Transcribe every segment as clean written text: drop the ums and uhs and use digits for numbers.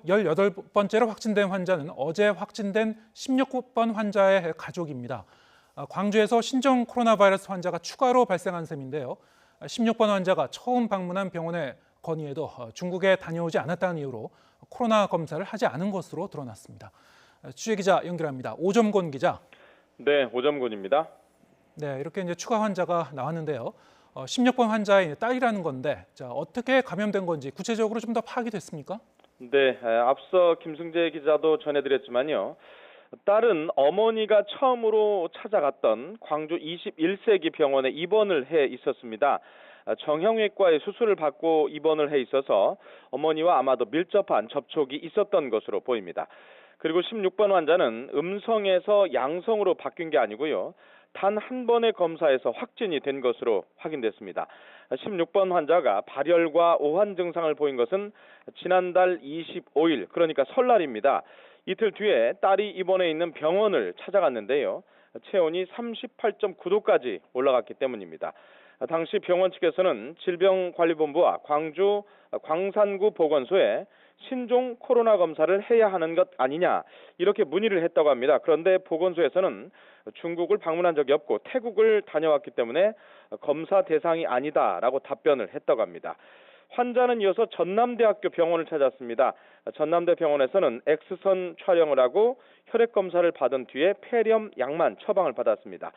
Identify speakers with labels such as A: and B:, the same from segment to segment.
A: 18번째로 확진된 환자는 어제 확진된 16번 환자의 가족입니다. 광주에서 신종 코로나 바이러스 환자가 추가로 발생한 셈인데요. 16번 환자가 처음 방문한 병원의 건의에도 중국에 다녀오지 않았다는 이유로 코로나 검사를 하지 않은 것으로 드러났습니다. 취재기자 연결합니다. 오점곤 기자.
B: 네, 오점곤입니다.
A: 네, 이렇게 이제 추가 환자가 나왔는데요. 16번 환자의 딸이라는 건데, 어떻게 감염된 건지 구체적으로 좀 더 파악이 됐습니까?
B: 네, 앞서 김승재 기자도 전해드렸지만요. 딸은 어머니가 처음으로 찾아갔던 광주 21세기 병원에 입원을 해 있었습니다. 정형외과에 수술을 받고 입원을 해 있어서 어머니와 아마도 밀접한 접촉이 있었던 것으로 보입니다. 그리고 16번 환자는 음성에서 양성으로 바뀐 게 아니고요. 단 한 번의 검사에서 확진이 된 것으로 확인됐습니다. 16번 환자가 발열과 오한 증상을 보인 것은 지난달 25일, 그러니까 설날입니다. 이틀 뒤에 딸이 입원해 있는 병원을 찾아갔는데요. 체온이 38.9도까지 올라갔기 때문입니다. 당시 병원 측에서는 질병관리본부와 광주 광산구 보건소에 신종 코로나 검사를 해야 하는 것 아니냐 이렇게 문의를 했다고 합니다. 그런데 보건소에서는 중국을 방문한 적이 없고 태국을 다녀왔기 때문에 검사 대상이 아니다라고 답변을 했다고 합니다. 환자는 이어서 전남대학교 병원을 찾았습니다. 전남대 병원에서는 X선 촬영을 하고 혈액 검사를 받은 뒤에 폐렴 약만 처방을 받았습니다.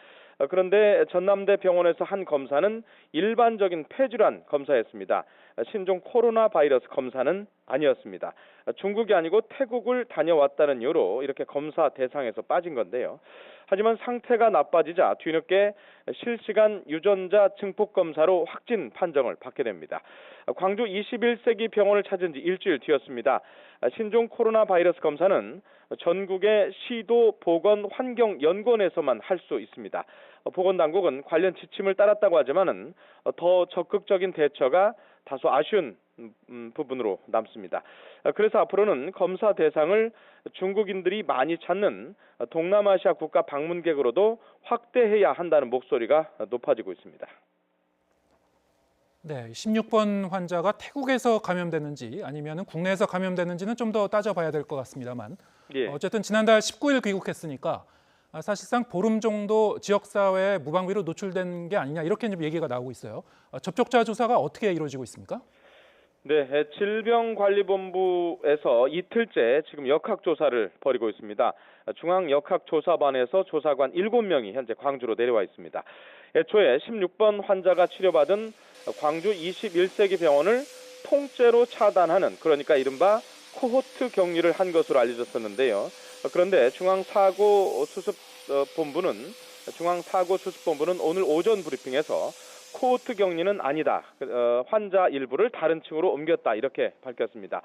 B: 그런데 전남대 병원에서 한 검사는 일반적인 폐질환 검사였습니다. 신종 코로나 바이러스 검사는 아니었습니다. 중국이 아니고 태국을 다녀왔다는 이유로 이렇게 검사 대상에서 빠진 건데요. 하지만 상태가 나빠지자 뒤늦게 실시간 유전자 증폭 검사로 확진 판정을 받게 됩니다. 광주 21세기 병원을 찾은 지 일주일 뒤였습니다. 신종 코로나 바이러스 검사는 전국의 시도 보건환경연구원에서만 할 수 있습니다. 보건당국은 관련 지침을 따랐다고 하지만은 더 적극적인 대처가 다소 아쉬운 부분으로 남습니다. 그래서 앞으로는 검사 대상을 중국인들이 많이 찾는 동남아시아 국가 방문객으로도 확대해야 한다는 목소리가 높아지고 있습니다.
A: 네, 16번 환자가 태국에서 감염됐는지 아니면 국내에서 감염됐는지는 좀 더 따져봐야 될 것 같습니다만
B: 예.
A: 어쨌든 지난달 19일 귀국했으니까 사실상 보름 정도 지역사회에 무방비로 노출된 게 아니냐 이렇게 좀 얘기가 나오고 있어요. 접촉자 조사가 어떻게 이루어지고 있습니까?
B: 네, 질병관리본부에서 이틀째 지금 역학조사를 벌이고 있습니다. 중앙역학조사반에서 조사관 7명이 현재 광주로 내려와 있습니다. 애초에 16번 환자가 치료받은 광주 21세기 병원을 통째로 차단하는, 그러니까 이른바 코호트 격리를 한 것으로 알려졌었는데요. 그런데 중앙사고수습본부는 오늘 오전 브리핑에서 코호트 격리는 아니다. 환자 일부를 다른 층으로 옮겼다. 이렇게 밝혔습니다.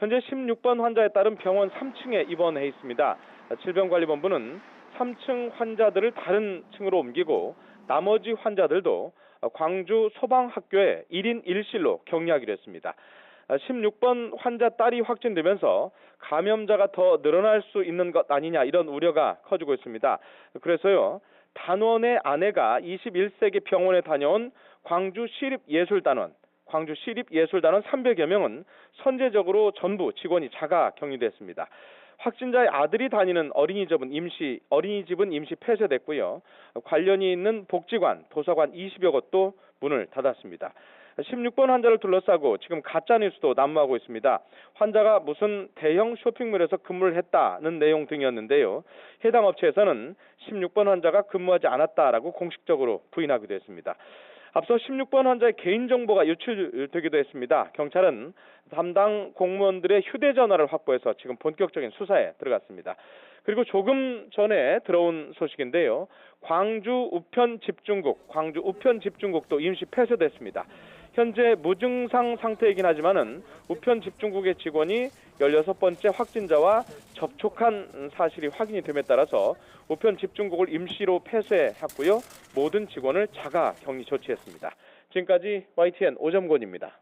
B: 현재 16번 환자에 따른 병원 3층에 입원해 있습니다. 질병관리본부는 3층 환자들을 다른 층으로 옮기고 나머지 환자들도 광주 소방학교에 1인 1실로 격리하기로 했습니다. 16번 환자 딸이 확진되면서 감염자가 더 늘어날 수 있는 것 아니냐 이런 우려가 커지고 있습니다. 그래서요. 단원의 아내가 21세기 병원에 다녀온 광주 시립예술단원 300여 명은 선제적으로 전부 직원이 자가 격리됐습니다. 확진자의 아들이 다니는 어린이집은 임시 폐쇄됐고요. 관련이 있는 복지관, 도서관 20여 곳도 문을 닫았습니다. 16번 환자를 둘러싸고 지금 가짜뉴스도 난무하고 있습니다. 환자가 무슨 대형 쇼핑몰에서 근무를 했다는 내용 등이었는데요. 해당 업체에서는 16번 환자가 근무하지 않았다라고 공식적으로 부인하기도 했습니다. 앞서 16번 환자의 개인정보가 유출되기도 했습니다. 경찰은 담당 공무원들의 휴대전화를 확보해서 지금 본격적인 수사에 들어갔습니다. 그리고 조금 전에 들어온 소식인데요. 광주 우편 집중국도 임시 폐쇄됐습니다. 현재 무증상 상태이긴 하지만은 우편 집중국의 직원이 16번째 확진자와 접촉한 사실이 확인이 됨에 따라서 우편 집중국을 임시로 폐쇄했고요. 모든 직원을 자가 격리 조치했습니다. 지금까지 YTN 오점곤입니다.